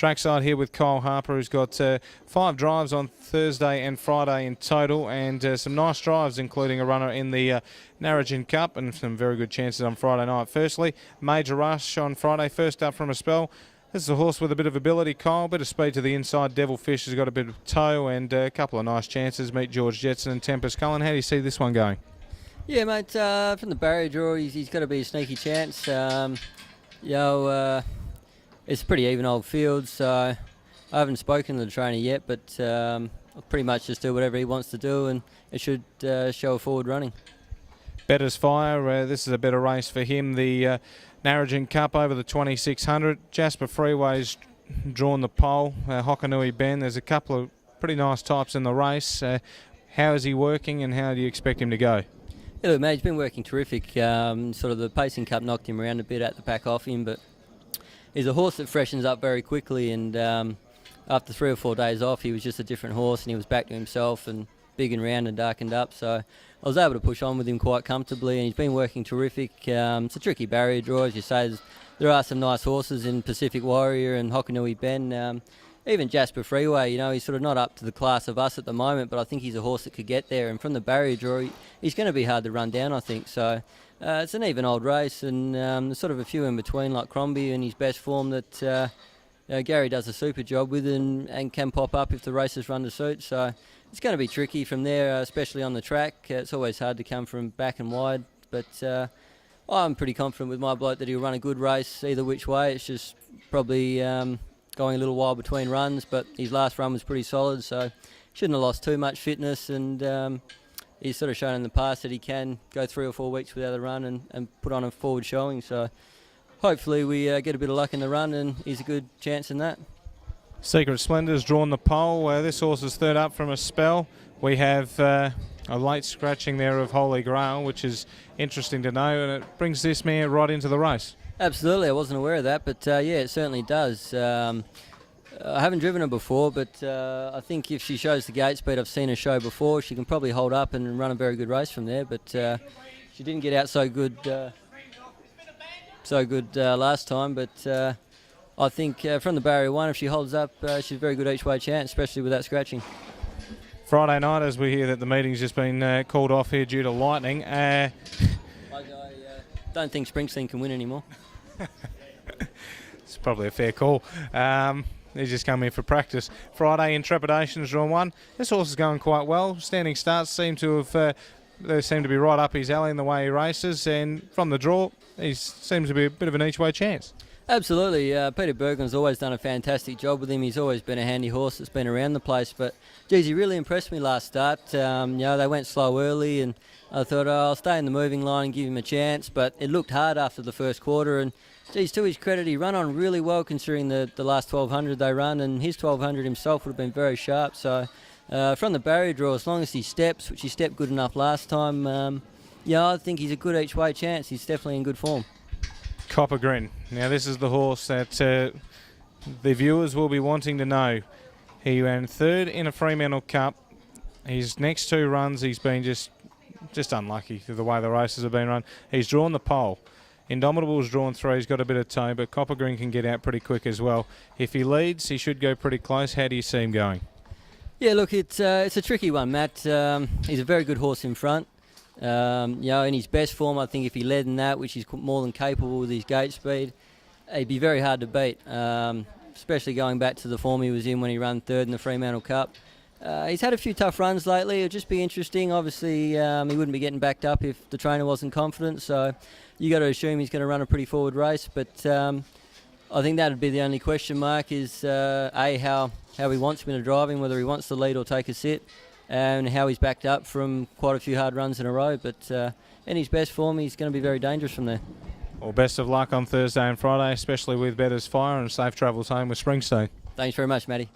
Trackside here with Kyle Harper, who's got 5 drives on Thursday and Friday in total, and some nice drives, including a runner in the Narrogin Cup and some very good chances on Friday night. Firstly, Major Rush on Friday, first up from a spell. This is a horse with a bit of ability, Kyle, a bit of speed to the inside. Devilfish has got a bit of toe and a couple of nice chances. Meet George Jetson and Tempest Cullen. How do you see this one going? Yeah, mate, from the barrier draw, he's got to be a sneaky chance. It's a pretty even old field, so I haven't spoken to the trainer yet, but I'll pretty much just do whatever he wants to do, and it should show a forward running. Better's Fire, this is a better race for him. The Narrogin Cup over the 2600. Jasper Freeway's drawn the pole. Hockanui Ben, there's a couple of pretty nice types in the race. How is he working and how do you expect him to go? Yeah, look, mate, he's been working terrific. Sort of the Pacing Cup knocked him around a bit at the pack off him, but he's a horse that freshens up very quickly, and after 3 or 4 days off, he was just a different horse and he was back to himself and big and round and darkened up. So I was able to push on with him quite comfortably, and he's been working terrific. It's a tricky barrier draw, as you say. There are some nice horses in Pacific Warrior and Hockanui Ben. Even Jasper Freeway, you know, he's sort of not up to the class of us at the moment, but I think he's a horse that could get there. And from the barrier draw, he's going to be hard to run down, I think. So it's an even old race, and there's sort of a few in between, like Crombie in his best form that Gary does a super job with and can pop up if the races run to suit. So it's going to be tricky from there, especially on the track. It's always hard to come from back and wide, but I'm pretty confident with my bloke that he'll run a good race either which way. It's just probably going a little while between runs, but his last run was pretty solid, so shouldn't have lost too much fitness, and he's sort of shown in the past that he can go 3 or 4 weeks without a run and put on a forward showing. So hopefully we get a bit of luck in the run, and he's a good chance in that. Secret Splendor's drawn the pole. This horse is third up from a spell. We have a late scratching there of Holy Grail, which is interesting to know, and it brings this mare right into the race. Absolutely, I wasn't aware of that, but yeah, it certainly does. I haven't driven her before, but I think if she shows the gate speed I've seen her show before, she can probably hold up and run a very good race from there. But she didn't get out so good last time, but I think from the barrier 1, if she holds up, she's a very good each way chance, especially with that scratching. Friday night, as we hear that the meeting's just been called off here due to lightning. I don't think Springsteen can win anymore. It's probably a fair call. He's just come here for practice. Friday, Intrepidation's drawn 1. This horse is going quite well. Standing starts seem to be right up his alley in the way he races, and from the draw, he seems to be a bit of an each-way chance. Absolutely. Peter Bergen's always done a fantastic job with him. He's always been a handy horse that's been around the place. But, geez, he really impressed me last start. They went slow early, and I thought, I'll stay in the moving line and give him a chance. But it looked hard after the first quarter. And, geez, to his credit, he ran on really well considering the last 1200 they run. And his 1200 himself would have been very sharp. So, from the barrier draw, as long as he steps, which he stepped good enough last time, I think he's a good each-way chance. He's definitely in good form. Copper Grin. Now this is the horse that the viewers will be wanting to know. He ran third in a Fremantle Cup. His next 2 runs he's been just unlucky through the way the races have been run. He's drawn the pole. Indomitable's drawn 3. He's got a bit of toe, but Copper Grin can get out pretty quick as well. If he leads, he should go pretty close. How do you see him going? Yeah, look, it's a tricky one, Matt. He's a very good horse in front. In his best form, I think if he led in that, which he's more than capable with his gate speed, he'd be very hard to beat, especially going back to the form he was in when he ran third in the Fremantle Cup. He's had a few tough runs lately. It'll just be interesting. Obviously, he wouldn't be getting backed up if the trainer wasn't confident, so you got to assume he's going to run a pretty forward race. But I think that would be the only question mark is, how he wants me to drive him, whether he wants to lead or take a sit, and how he's backed up from quite a few hard runs in a row. But in his best form, he's going to be very dangerous from there. Well, best of luck on Thursday and Friday, especially with Better's Fire, and safe travels home with Springsteen. Thanks very much, Matty.